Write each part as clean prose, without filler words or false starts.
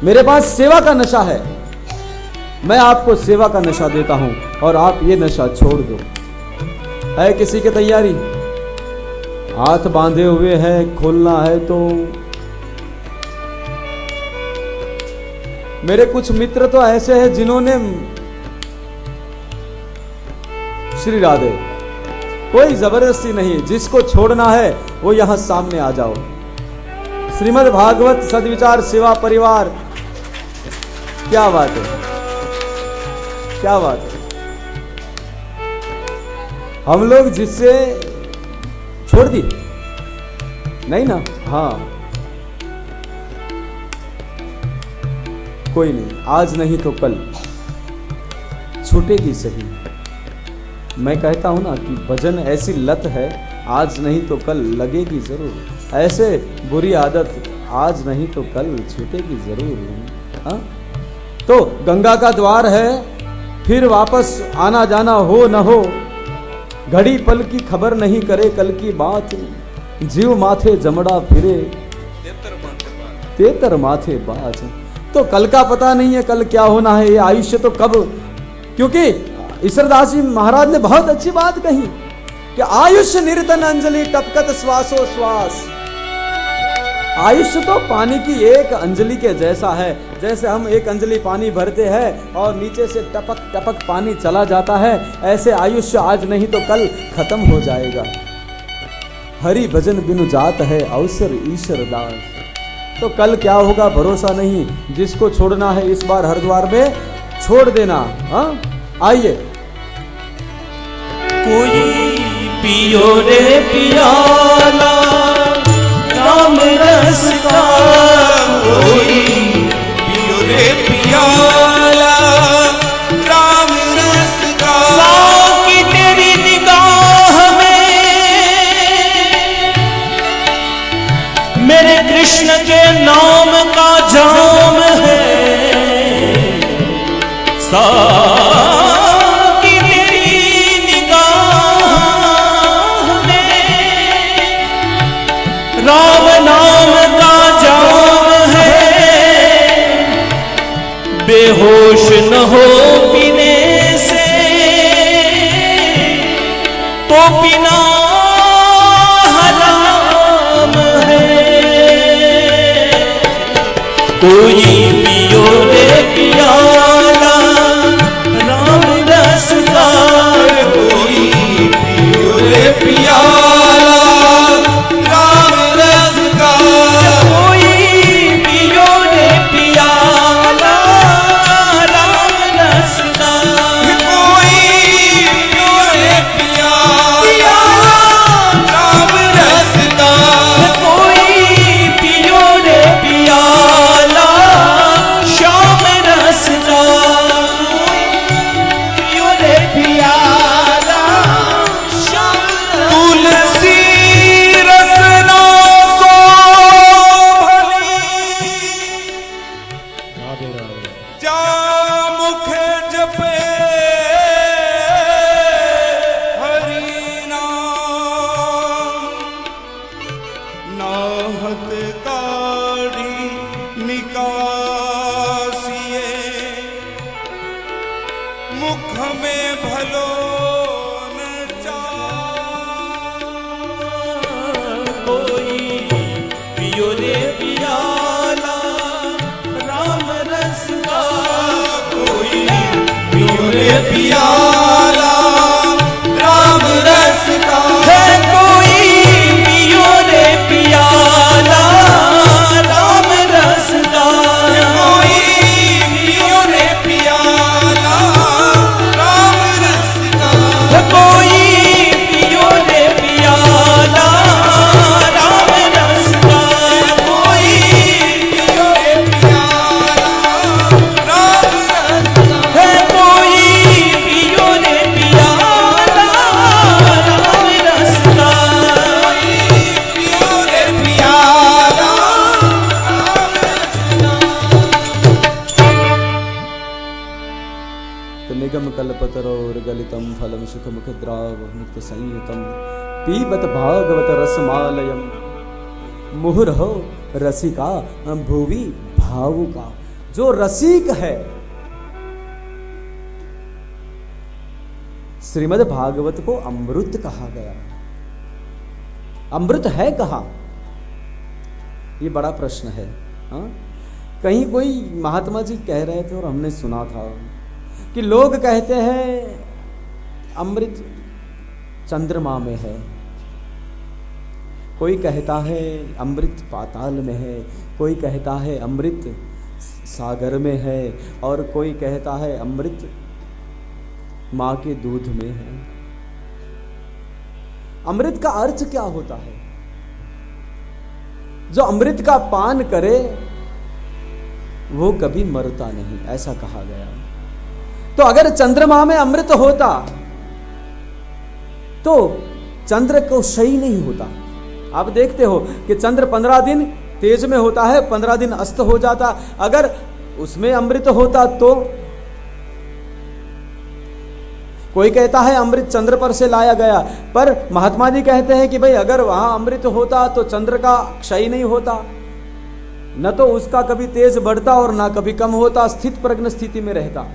मेरे पास सेवा का नशा है, मैं आपको सेवा का नशा देता हूं और आप ये नशा छोड़ दो। है किसी की तैयारी? हाथ बांधे हुए है, खोलना है तो। मेरे कुछ मित्र तो ऐसे हैं जिन्होंने, श्री राधे, कोई जबरदस्ती नहीं, जिसको छोड़ना है वो यहां सामने आ जाओ। श्रीमद् भागवत सद्विचार सेवा परिवार, क्या बात है, क्या बात है। हम लोग जिससे छोड़ दी नहीं ना, हाँ कोई नहीं, आज नहीं तो कल छूटेगी सही। मैं कहता हूं ना कि भजन ऐसी लत है, आज नहीं तो कल लगेगी जरूर। ऐसे बुरी आदत आज नहीं तो कल छूटेगी जरूर। हाँ? तो गंगा का द्वार है, फिर वापस आना जाना हो न हो, घड़ी पल की खबर नहीं करे कल की बात, जीव माथे जमड़ा फिरे तेतर माथे बात। तो कल का पता नहीं है, कल क्या होना है, ये आयुष्य तो कब, क्योंकि ईश्वरदास जी महाराज ने बहुत अच्छी बात कही कि आयुष्य निर्तन अंजलि टपकत श्वासो श्वास। आयुष्य तो पानी की एक अंजलि के जैसा है। जैसे हम एक अंजलि पानी भरते हैं और नीचे से टपक टपक पानी चला जाता है, ऐसे आयुष्य आज नहीं तो कल खत्म हो जाएगा। हरि भजन बिनु जात है अवसर ईश्वर दास। तो कल क्या होगा भरोसा नहीं, जिसको छोड़ना है इस बार हरिद्वार में छोड़ देना। हाँ आइए। कोई पियो रे पियाला राम रस का, कोई पियो रे पियाला राम रस का। साकी तेरी निगाह में मेरे कृष्ण के नाम का जाम है। राम नाम का जाम है, बेहोश न हो पीने से तो पीना हराम है। कोई पियो रे पियाला राम रस का, कोई पियो रे पियाला गलितम फलम सुखमुखद्राव मुक्त संयुतम पीबत भागवत रसमालयम मुहुर्हो रसिका भुवि भावुका। जो रसिक है, श्रीमद् भागवत को अमृत कहा गया। अमृत है कहां? ये बड़ा प्रश्न है। हाँ? कहीं कोई महात्मा जी कह रहे थे और हमने सुना था कि लोग कहते हैं अमृत चंद्रमा में है, कोई कहता है अमृत पाताल में है, कोई कहता है अमृत सागर में है, और कोई कहता है अमृत मां के दूध में है। अमृत का अर्थ क्या होता है? जो अमृत का पान करे वो कभी मरता नहीं, ऐसा कहा गया। तो अगर चंद्रमा में अमृत होता तो चंद्र को क्षय नहीं होता। आप देखते हो कि चंद्र 15 दिन तेज में होता है, 15 दिन अस्त हो जाता। अगर उसमें अमृत होता तो कोई कहता है अमृत चंद्र पर से लाया गया, पर महात्मा जी कहते हैं कि भाई अगर वहां अमृत होता तो चंद्र का क्षय नहीं होता, न तो उसका कभी तेज बढ़ता और ना कभी कम होता, स्थित प्रज्ञ स्थिति में रहता।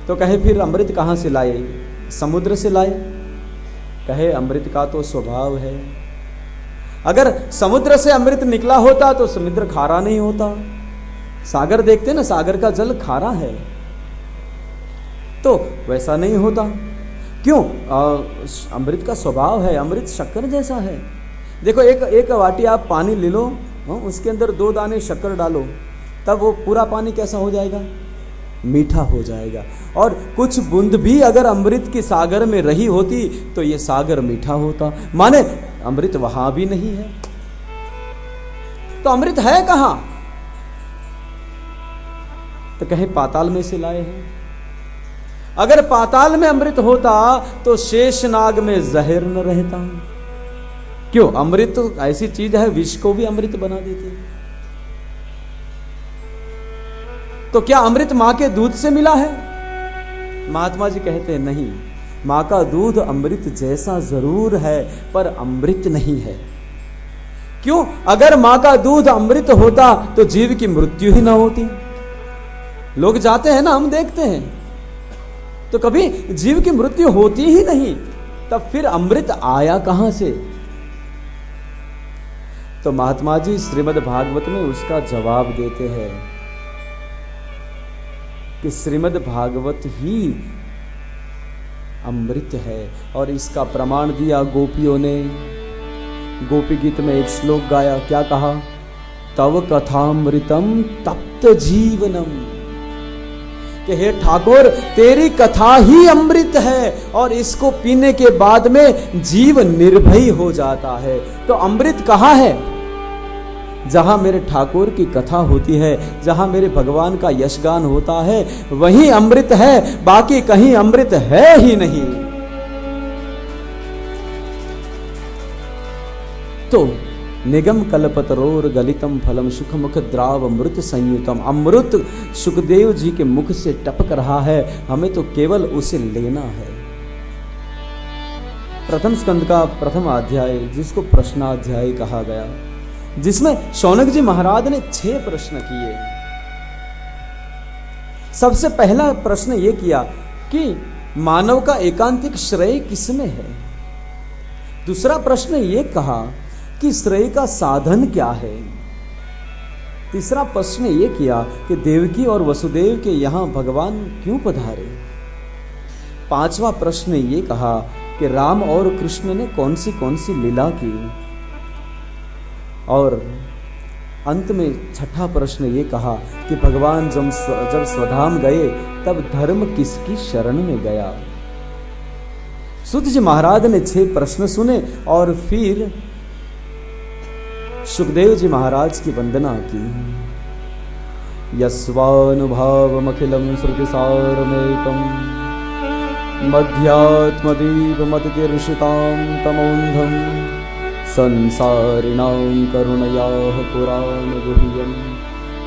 तो कहे फिर अमृत कहां से लाए? समुद्र से लाए? कहे अमृत का तो स्वभाव है। अगर समुद्र से अमृत निकला होता तो समुद्र खारा नहीं होता। सागर देखते ना, सागर का जल खारा है, तो वैसा नहीं होता। क्यों? अमृत का स्वभाव है, अमृत शक्कर जैसा है। देखो एक वाटी आप पानी ले लो, उसके अंदर 2 दाने शक्कर डालो, तब वो पूरा पानी कैसा हो जाएगा? मीठा हो जाएगा। और कुछ बूंद भी अगर अमृत की सागर में रही होती तो ये सागर मीठा होता। माने अमृत वहां भी नहीं है। तो अमृत है कहां? तो कहीं पाताल में से लाए हैं। अगर पाताल में अमृत होता तो शेषनाग में जहर न रहता। क्यों? अमृत तो ऐसी चीज है, विष को भी अमृत बना देती है। तो क्या अमृत मां के दूध से मिला है? महात्मा जी कहते हैं नहीं, मां का दूध अमृत जैसा जरूर है पर अमृत नहीं है। क्यों? अगर मां का दूध अमृत होता तो जीव की मृत्यु ही ना होती। लोग जाते हैं ना, हम देखते हैं, तो कभी जीव की मृत्यु होती ही नहीं, तब फिर अमृत आया कहां से? तो महात्मा जी श्रीमद् भागवत में उसका जवाब देते हैं कि श्रीमद् भागवत ही अमृत है। और इसका प्रमाण दिया गोपियों ने। गोपी गीत में एक श्लोक गाया, क्या कहा? तव कथामृतम तप्त जीवनम, कि हे ठाकुर तेरी कथा ही अमृत है और इसको पीने के बाद में जीव निर्भय हो जाता है। तो अमृत कहाँ है? जहां मेरे ठाकुर की कथा होती है, जहां मेरे भगवान का यशगान होता है, वही अमृत है, बाकी कहीं अमृत है ही नहीं। तो निगम कल्पतरोर गलितम फलम सुख मुख द्राव अमृत संयुतम, अमृत सुखदेव जी के मुख से टपक रहा है, हमें तो केवल उसे लेना है। प्रथम स्कंद का प्रथम अध्याय, जिसको प्रश्नाध्याय कहा गया, जिसमें शौनक जी महाराज ने 6 प्रश्न किए। सबसे पहला प्रश्न यह किया कि मानव का एकांतिक श्रेय किसमें है। दूसरा प्रश्न यह कहा कि श्रेय का साधन क्या है। तीसरा प्रश्न यह किया कि देवकी और वसुदेव के यहां भगवान क्यों पधारे। पांचवा प्रश्न ये कहा कि राम और कृष्ण ने कौन सी लीला की। और अंत में छठा प्रश्न ये कहा कि भगवान जब स्वधाम गए तब धर्म किसकी शरण में गया। सूत जी महाराज ने 6 प्रश्न सुने और फिर सुखदेव जी महाराज की वंदना की। यस्वानुभावमखिलं श्रुतिसारमेकं मध्यात्मदीपमतितीर्षितां तमोन्धं संसारिणां करुणयाः पुराणगुह्यं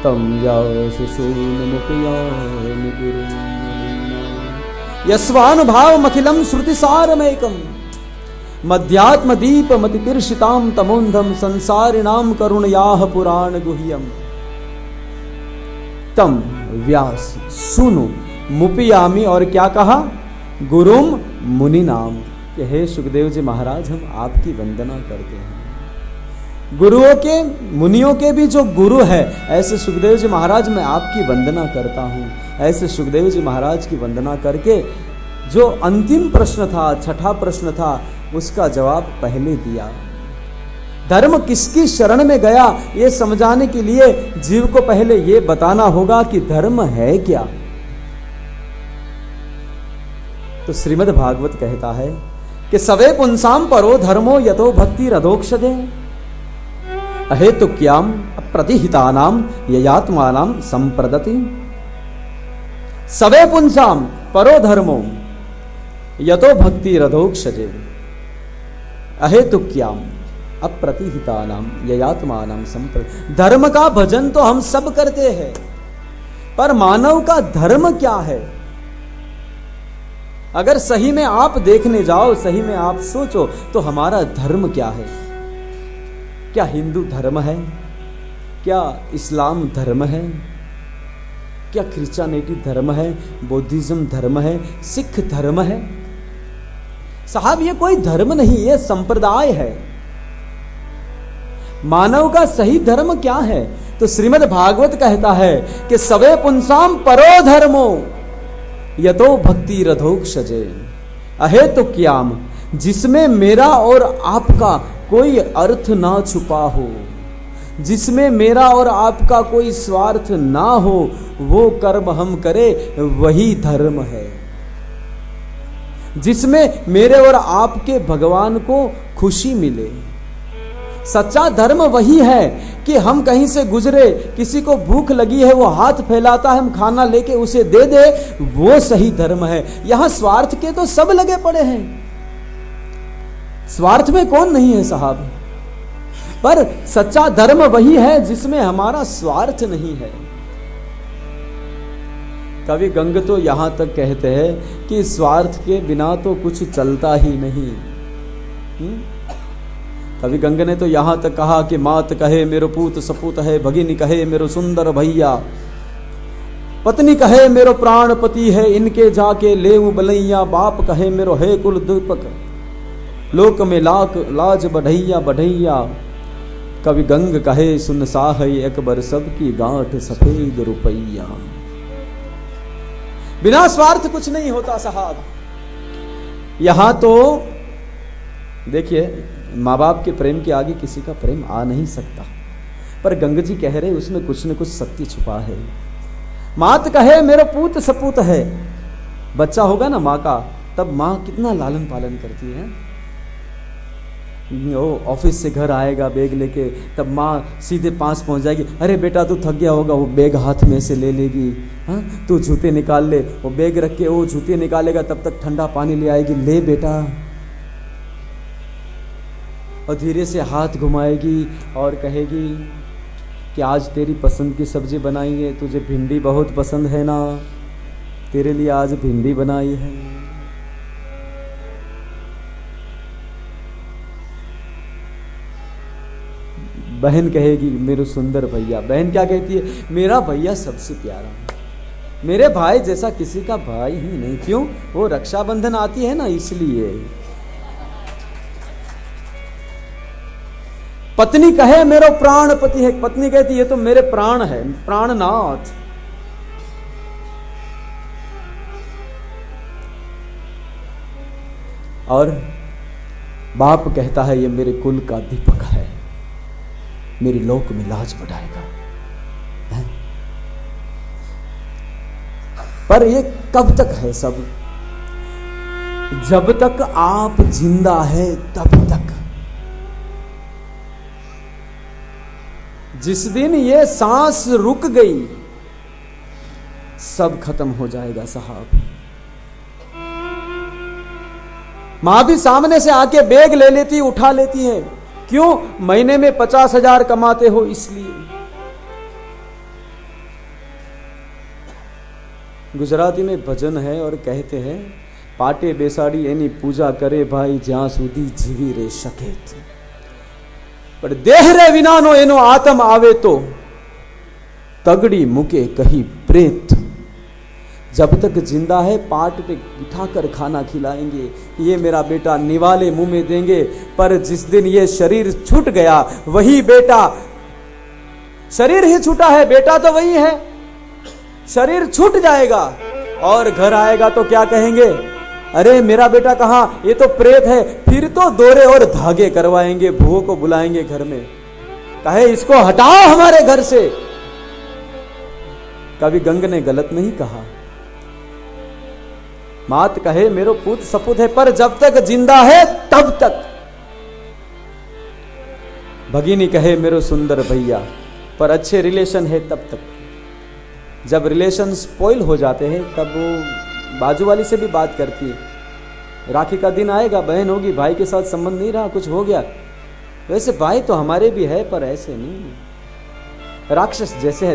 तं याशिसूनुमुपयामि गुरुं मुनीनां। यस्वानुभावमखिलं श्रुतिसारमेकं मध्यात्मदीपमतितीर्षितां तमोन्धं संसारिणां करुणयाः पुराणगुह्यं। तम व्यास सुनु मुपियामी, और क्या कहा, गुरुम मुनि नाम, कि हे सुखदेव जी महाराज हम आपकी वंदना करते हैं। गुरुओं के, मुनियों के भी जो गुरु है, ऐसे सुखदेव जी महाराज मैं आपकी वंदना करता हूँ। ऐसे सुखदेव जी महाराज की वंदना करके जो अंतिम प्रश्न था, छठा प्रश्न था, उसका जवाब पहले दिया। धर्म किसकी शरण में गया, ये समझाने के लिए जीव को पहले ये बताना होगा कि धर्म है क्या। तो श्रीमद् भागवत कहता है कि सवे पुंसाम परो धर्मो यतो भक्ति रधोक्षदे अहेतुक्याम प्रतिहितानाम ययात्मानाम संप्रदति। सवे पुंसाम परो धर्मो यतो भक्ति रधोक्षजे अहेतुक्याम अप्रतिहितानाम ययात्मानाम संप्रदति। धर्म का भजन तो हम सब करते हैं, पर मानव का धर्म क्या है? अगर सही में आप देखने जाओ, सही में आप सोचो, तो हमारा धर्म क्या है? क्या हिंदू धर्म है? क्या इस्लाम धर्म है? क्या क्रिश्चियनिटी धर्म है? बौद्धिज्म धर्म है? सिख धर्म है? साहब ये कोई धर्म नहीं, ये संप्रदाय है। मानव का सही धर्म क्या है? तो श्रीमद् भागवत कहता है कि सवे पुंसाम परो धर्मो यतो भक्ति रधोक्षजे अहेतुक्याम, जिसमें मेरा और आपका कोई अर्थ ना छुपा हो, जिसमें मेरा और आपका कोई स्वार्थ ना हो, वो कर्म हम करें, वही धर्म है। जिसमें मेरे और आपके भगवान को खुशी मिले। सच्चा धर्म वही है कि हम कहीं से गुजरे, किसी को भूख लगी है, वो हाथ फैलाता है, हम खाना लेके उसे दे दे, वो सही धर्म है। यहां स्वार्थ के तो सब लगे पड़े हैं, स्वार्थ में कौन नहीं है साहब? पर सच्चा धर्म वही है जिसमें हमारा स्वार्थ नहीं है। कवि गंग तो यहां तक कहते हैं कि स्वार्थ के बिना तो कुछ चलता ही नहीं। कवि गंग ने तो यहां तक कहा कि मात कहे मेरो पूत सपूत है, भगिनी कहे मेरो सुंदर भैया, पत्नी कहे मेरो प्राणपति है, इनके जाके लेऊ बलैया, बाप कहे मेरो है कुल दीपक, लोक में लाज बढ़ैया बढ़ैया, कवि गंग कहे सुन साह अकबर सबकी गांठ सफेद रुपैया। बिना स्वार्थ कुछ नहीं होता साहब। यहां तो देखिए, माँ बाप के प्रेम के आगे किसी का प्रेम आ नहीं सकता, पर गंग जी कह रहे उसमें कुछ न कुछ सत्य छुपा है। मात कहे मेरा पूत सपूत है, बच्चा होगा ना माँ का, तब माँ कितना लालन पालन करती है। वो ऑफिस से घर आएगा बैग लेके, तब माँ सीधे पास पहुंच जाएगी, अरे बेटा तू थक गया होगा, वो बैग हाथ में से ले लेगी, हाँ तू जूते निकाल ले, वो बैग रख के वो जूते निकालेगा, तब तक ठंडा पानी ले आएगी, ले बेटा, और धीरे से हाथ घुमाएगी और कहेगी कि आज तेरी पसंद की सब्जी बनाई है, तुझे भिंडी बहुत पसंद है ना, तेरे लिए आज भिंडी बनाई है। बहन कहेगी मेरे सुंदर भैया, बहन क्या कहती है, मेरा भैया सबसे प्यारा, मेरे भाई जैसा किसी का भाई ही नहीं। क्यों? वो रक्षाबंधन आती है ना, इसलिए। पत्नी कहे मेरो प्राणपति है, पत्नी कहती है तो मेरे प्राण है, प्राणनाथ। और बाप कहता है ये मेरे कुल का दीपक है, मेरी लोक में लाज बढ़ाएगा। पर ये कब तक है सब? जब तक आप जिंदा है तब तक। जिस दिन ये सांस रुक गई सब खत्म हो जाएगा साहब। मां भी सामने से आके बैग ले लेती, उठा लेती है। क्यों? महीने में 50,000 कमाते हो इसलिए। गुजराती में भजन है और कहते हैं, पाटे बेसाड़ी एनी पूजा करे भाई ज्यां सुधी जीवी रे शकेत, पर देह रे विनानो एनो आत्म आवे तो तगड़ी मुके कही प्रेत, जब तक जिंदा है पाट पे बिठाकर खाना खिलाएंगे, ये मेरा बेटा निवाले मुंह में देंगे। पर जिस दिन ये शरीर छूट गया, वही बेटा, शरीर ही छूटा है, बेटा तो वही है, शरीर छूट जाएगा और घर आएगा तो क्या कहेंगे, अरे मेरा बेटा कहाँ, ये तो प्रेत है। फिर तो दोरे और धागे करवाएंगे, भूहो को बुलाएंगे घर में, कहे इसको हटाओ हमारे घर से। कभी गंग ने गलत नहीं कहा, मात कहे मेरो पूत सपूत है, पर जब तक जिंदा है तब तक। भगिनी कहे मेरो सुंदर भैया, पर अच्छे रिलेशन है तब तक। जब रिलेशन स्पॉइल हो जाते हैं तब वो बाजू वाली से भी बात करती है। राखी का दिन आएगा, बहन होगी, भाई के साथ संबंध नहीं रहा, कुछ हो गया, वैसे भाई तो हमारे भी है पर ऐसे नहीं, राक्षस जैसे है।